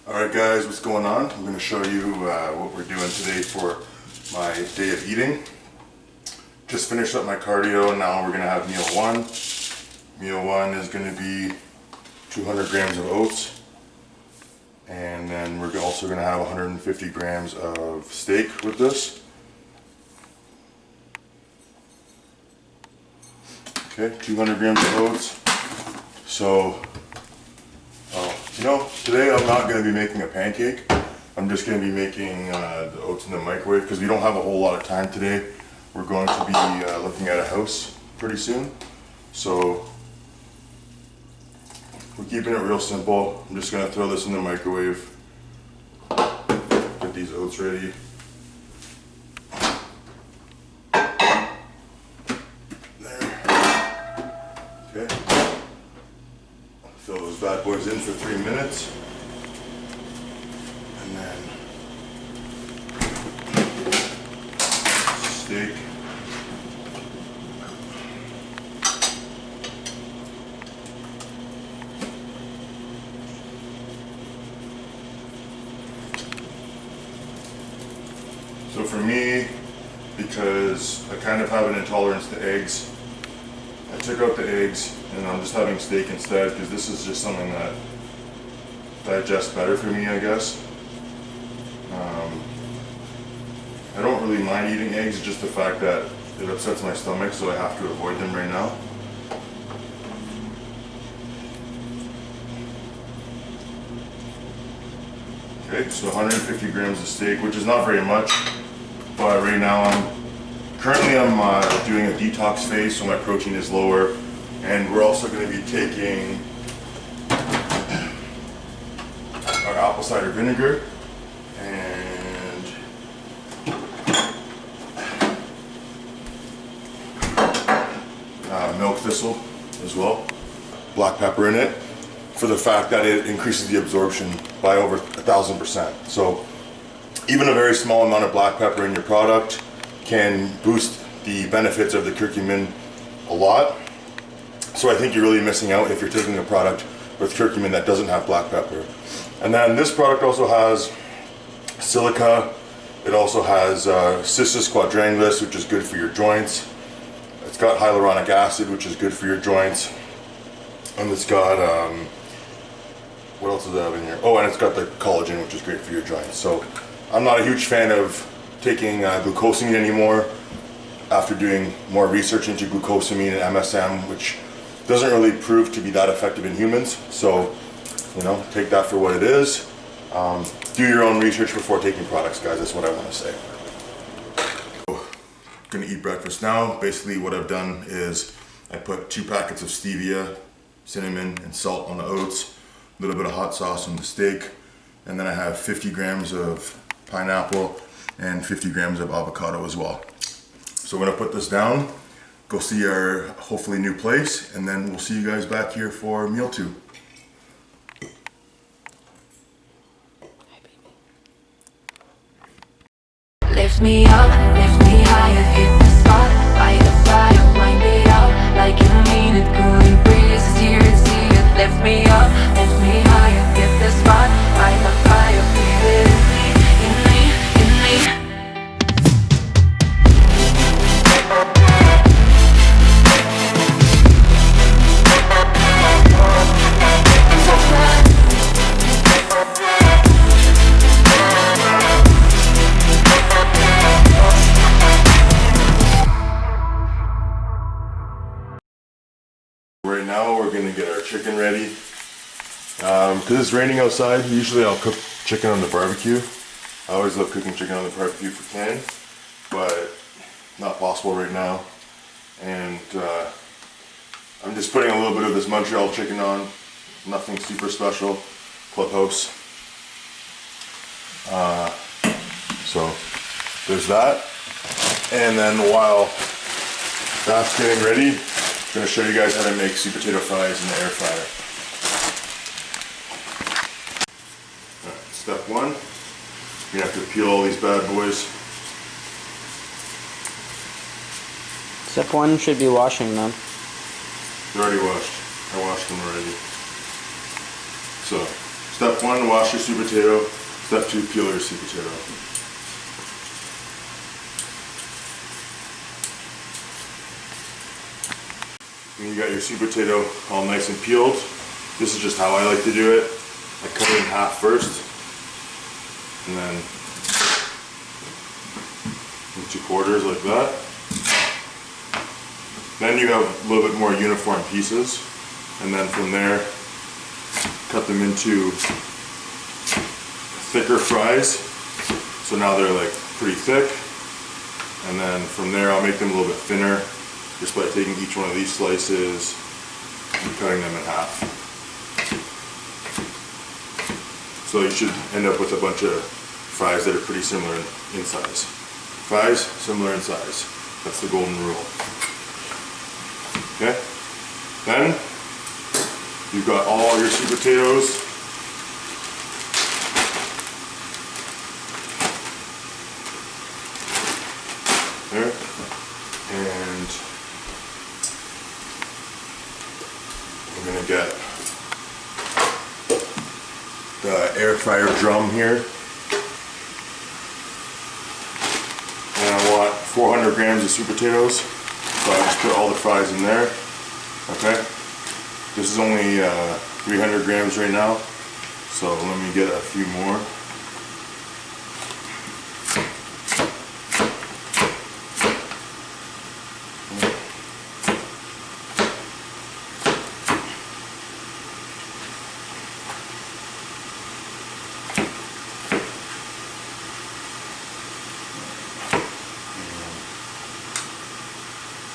Alright guys, what's going on? I'm going to show you what we're doing today for my day of eating. Just finished up my cardio and now we're going to have meal one. Meal one is going to be 200 grams of oats. And then we're also going to have 150 grams of steak with this. Okay, 200 grams of oats. So, today I'm not going to be making a pancake. I'm just going to be making the oats in the microwave because we don't have a whole lot of time today. We're going to be looking at a house pretty soon. So, we're keeping it real simple. I'm just going to throw this in the microwave. Get these oats ready. Okay. Fill those bad boys in for 3 minutes. And then steak. So for me, because I kind of have an intolerance to eggs, I took out the eggs and I'm just having steak instead because this is just something that digests better for me, I guess. I don't really mind eating eggs, it's just the fact that it upsets my stomach, so I have to avoid them right now. Okay, so 150 grams of steak, which is not very much, but right now I'm doing a detox phase, so my protein is lower, and we're also going to be taking our apple cider vinegar and milk thistle as well, black pepper in it, for the fact that it increases the absorption by over 1,000%. So even a very small amount of black pepper in your product can boost the benefits of the curcumin a lot. So I think you're really missing out if you're taking a product with curcumin that doesn't have black pepper. And then this product also has silica. It also has Cissus quadrangulus, which is good for your joints. It's got hyaluronic acid, which is good for your joints. And it's got, what else does it have in here? Oh, and it's got the collagen, which is great for your joints. So I'm not a huge fan of taking glucosamine anymore after doing more research into glucosamine and MSM, which doesn't really prove to be that effective in humans. So, take that for what it is. Do your own research before taking products, guys. That's what I want to say. Gonna eat breakfast now. Basically what I've done is I put 2 packets of stevia, cinnamon, and salt on the oats, a little bit of hot sauce on the steak, and then I have 50 grams of pineapple and 50 grams of avocado as well. So we're gonna put this down, go see our hopefully new place, and then we'll see you guys back here for meal 2. Lift me up, lift me higher, hit the spot, by the fire, wind me out, like you mean it, cooling breeze is here to see it. Lift me up, lift me higher, hit the spot, by the fire, feel it in me, in me, in me. Right now we're gonna get our chicken ready. Because it's raining outside, usually I'll cook chicken on the barbecue. I always love cooking chicken on the barbecue if we can, but not possible right now. And I'm just putting a little bit of this Montreal chicken on, nothing super special, Clubhouse. So there's that. And then while that's getting ready, I'm going to show you guys how to make sweet potato fries in the air fryer. Right, step 1, you have to peel all these bad boys. Step 1 should be washing them. They're already washed. I washed them already. So, Step 1, wash your sweet potato. Step 2, peel your sweet potato. When you got your sweet potato all nice and peeled, this is just how I like to do it. I cut it in half first, and then into quarters like that. Then you have a little bit more uniform pieces, and then from there, cut them into thicker fries. So now they're like pretty thick, and then from there I'll make them a little bit thinner just by taking each one of these slices and cutting them in half. So you should end up with a bunch of fries that are pretty similar in size. Fries similar in size. That's the golden rule. Okay? Then you've got all your sweet potatoes. There. And we're gonna get the air fryer drum here. And I want 400 grams of sweet potatoes. So I just put all the fries in there. Okay. This is only 300 grams right now. So let me get a few more.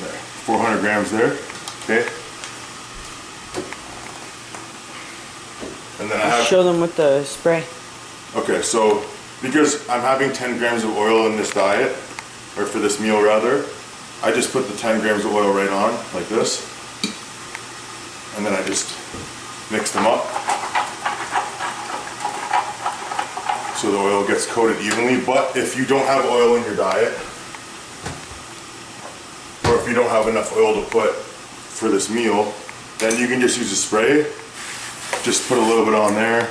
There, 400 grams there, okay. And then I have... Show them with the spray. Okay, so because I'm having 10 grams of oil in this diet, or for this meal rather, I just put the 10 grams of oil right on, like this. And then I just mix them up. So the oil gets coated evenly, but if you don't have oil in your diet, or if you don't have enough oil to put for this meal, then you can just use a spray. Just put a little bit on there,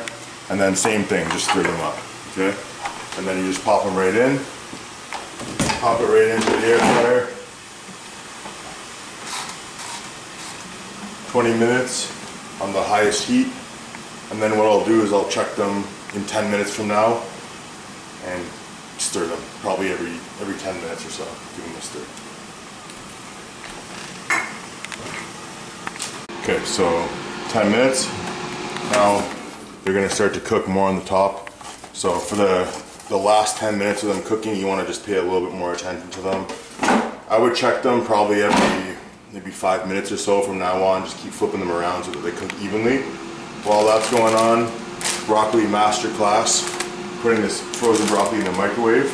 and then same thing, just stir them up, okay? And then you just pop them right in. Pop it right into the air fryer. 20 minutes on the highest heat. And then what I'll do is I'll check them in 10 minutes from now and stir them, probably every 10 minutes or so, give them a stir. Okay, so 10 minutes. Now they're gonna start to cook more on the top. So for the last 10 minutes of them cooking, you wanna just pay a little bit more attention to them. I would check them probably every maybe 5 minutes or so from now on. Just keep flipping them around so that they cook evenly. While that's going on, broccoli masterclass, putting this frozen broccoli in the microwave.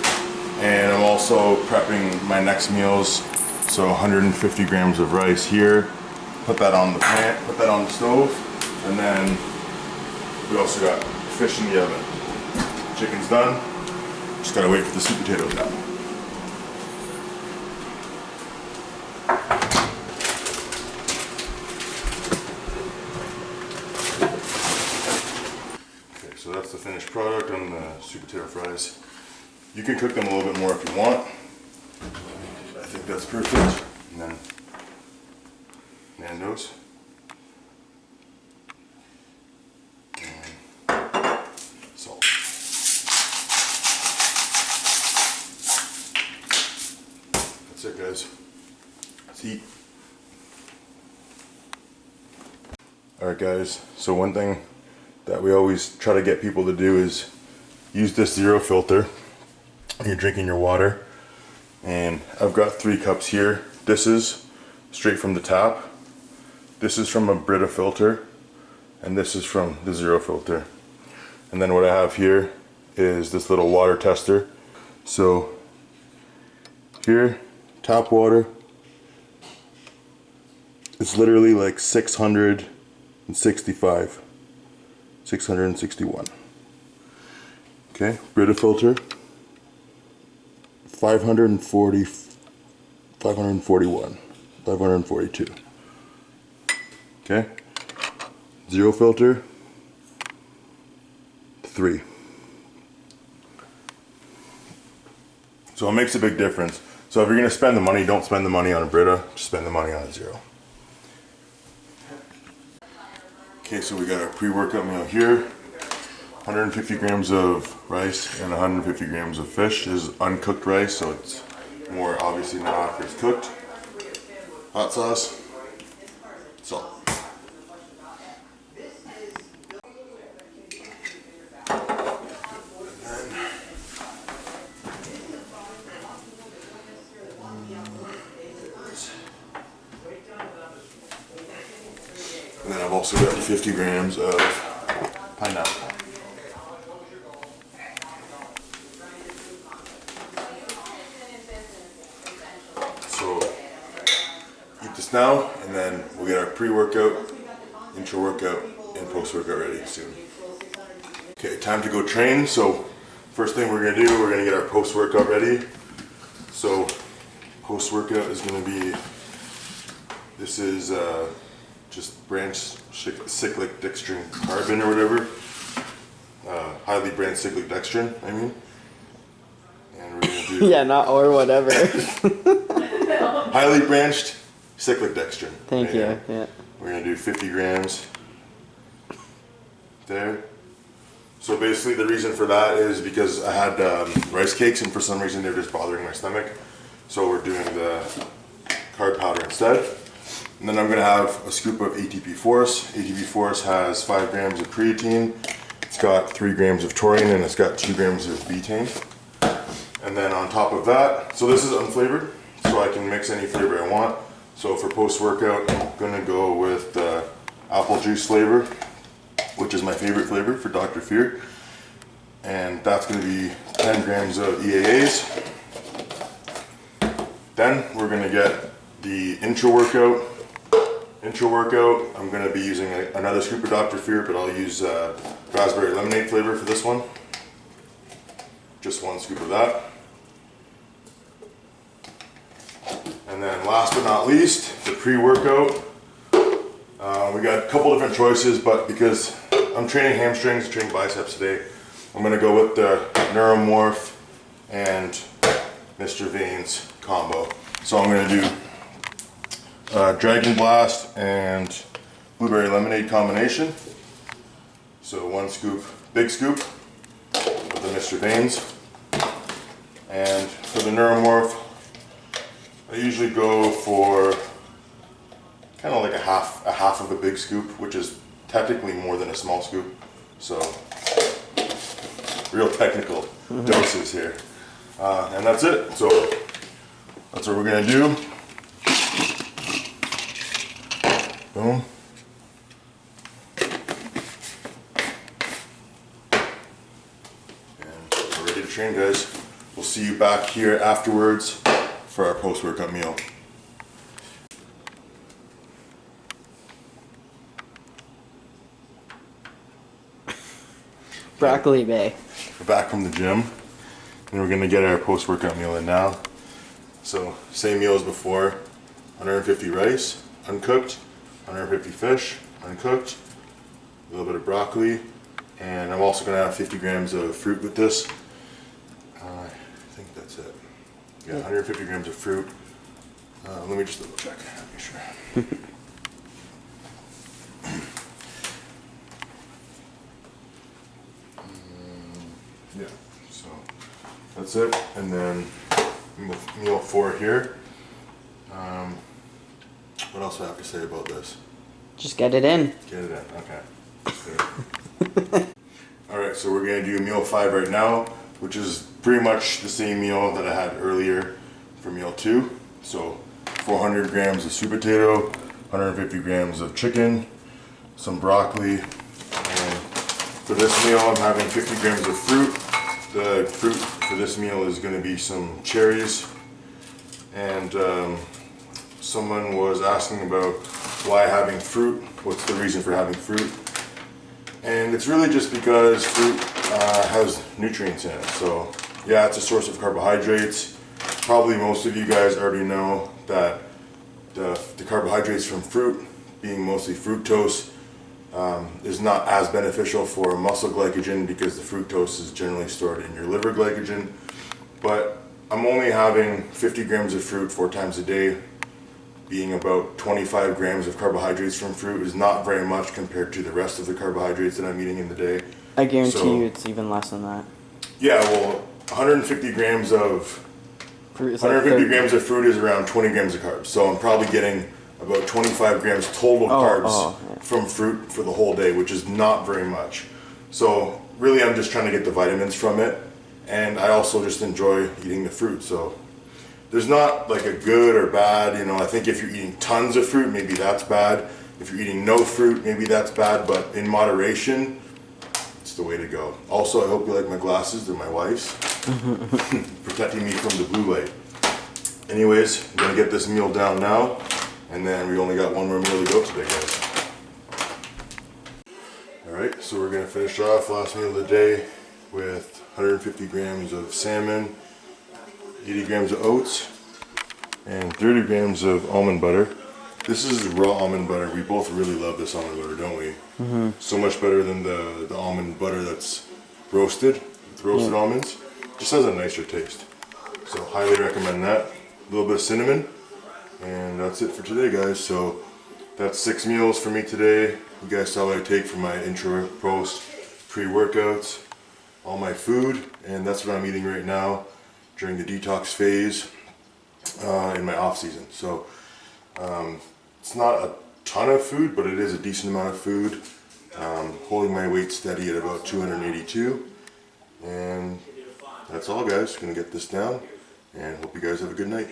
And I'm also prepping my next meals. So 150 grams of rice here. Put that on the pan, put that on the stove, and then we also got fish in the oven. Chicken's done. Just gotta wait for the sweet potatoes now. Okay, so that's the finished product on the sweet potato fries. You can cook them a little bit more if you want. I think that's perfect. And then Nando's. And salt. That's it, guys. Let's eat. Alright guys, so one thing that we always try to get people to do is use this zero filter when you're drinking your water. And I've got 3 cups here. This is straight from the tap. This is from a Brita filter, and this is from the zero filter. And then what I have here is this little water tester. So here, tap water, it's literally like 665, 661. Okay, Brita filter, 540, 541, 542. Okay, zero filter, 3. So it makes a big difference. So if you're gonna spend the money, don't spend the money on a Brita, just spend the money on a Zero. Okay, so we got our pre-workout meal here. 150 grams of rice and 150 grams of fish. This is uncooked rice, so it's more obviously not after it's cooked. Hot sauce, salt. And then I've also got 50 grams of pineapple. So eat this now, and then we'll get our pre-workout, intra-workout, and post-workout ready soon. Okay, time to go train. So first thing we're gonna do, we're gonna get our post-workout ready. So post-workout is gonna be, this is just branched cyclic dextrin carbon or whatever. Highly branched cyclic dextrin, I mean. And we're gonna do Yeah, not or whatever. highly branched cyclic dextrin. Thank you. Yeah. We're gonna do 50 grams there. So basically the reason for that is because I had rice cakes and for some reason they're just bothering my stomach. So we're doing the carb powder instead. And then I'm gonna have a scoop of ATP Force. ATP Force has 5 grams of creatine. It's got 3 grams of taurine and it's got 2 grams of betaine. And then on top of that, so this is unflavored, so I can mix any flavor I want. So for post-workout, I'm gonna go with the apple juice flavor, which is my favorite flavor for Dr. Fear. And that's gonna be 10 grams of EAAs. Then we're gonna get the intra-workout. I'm gonna be using another scoop of Dr. Fear, but I'll use raspberry lemonade flavor for this one. Just 1 scoop of that. And then last but not least, the pre-workout. We got a couple different choices, but because I'm training hamstrings, training biceps today, I'm gonna go with the Neuromorph and Mr. Vane's combo. So I'm gonna do Dragon Blast and Blueberry Lemonade combination. So 1 scoop, big scoop of the Mr. Vane's. And for the Neuromorph, I usually go for kind of like a half of a big scoop, which is technically more than a small scoop. So real technical doses here. And that's it. So that's what we're gonna do. Boom. And we're ready to train, guys. We'll see you back here afterwards for our post-workout meal. Broccoli Bay. We're back from the gym, and we're gonna get our post-workout meal in now. So same meal as before, 150 rice, uncooked, 150 fish, uncooked, a little bit of broccoli, and I'm also gonna have 50 grams of fruit with this. I think that's it. Yeah, 150 grams of fruit. Let me just double check, make sure. Yeah, so that's it. And then meal 4 here. What else do I have to say about this? Just get it in. Get it in, okay. Alright, so we're gonna do meal 5 right now, which is pretty much the same meal that I had earlier for meal 2. So 400 grams of sweet potato, 150 grams of chicken, some broccoli, and for this meal I'm having 50 grams of fruit. The fruit for this meal is going to be some cherries, and someone was asking about why having fruit, what's the reason for having fruit, and it's really just because fruit has nutrients in it. So yeah, it's a source of carbohydrates. Probably most of you guys already know that the carbohydrates from fruit, being mostly fructose, is not as beneficial for muscle glycogen because the fructose is generally stored in your liver glycogen. But I'm only having 50 grams of fruit 4 times a day, being about 25 grams of carbohydrates from fruit is not very much compared to the rest of the carbohydrates that I'm eating in the day. I guarantee you it's even less than that. Yeah, well, 150 grams of Fruit is 150 like grams of fruit is around 20 grams of carbs. So I'm probably getting about 25 grams total carbs from fruit for the whole day, which is not very much. So really I'm just trying to get the vitamins from it, and I also just enjoy eating the fruit. So there's not like a good or bad, you know. I think if you're eating tons of fruit, maybe that's bad. If you're eating no fruit, maybe that's bad, but in moderation, it's the way to go. Also, I hope you like my glasses. They're my wife's. Protecting me from the blue light. Anyways, I'm gonna get this meal down now, and then we only got one more meal to go today, guys. Alright, so we're gonna finish off last meal of the day with 150 grams of salmon, 80 grams of oats, and 30 grams of almond butter. This is raw almond butter. We both really love this almond butter, don't we? Mm-hmm. So much better than the almond butter that's roasted, with roasted almonds. Just has a nicer taste. So highly recommend that. A little bit of cinnamon, and that's it for today, guys. So that's 6 meals for me today. You guys saw what I take for my intra, post, pre-workouts, all my food, and that's what I'm eating right now during the detox phase in my off season. So it's not a ton of food, but it is a decent amount of food. Holding my weight steady at about 282, and that's all, guys. Gonna get this down, and hope you guys have a good night.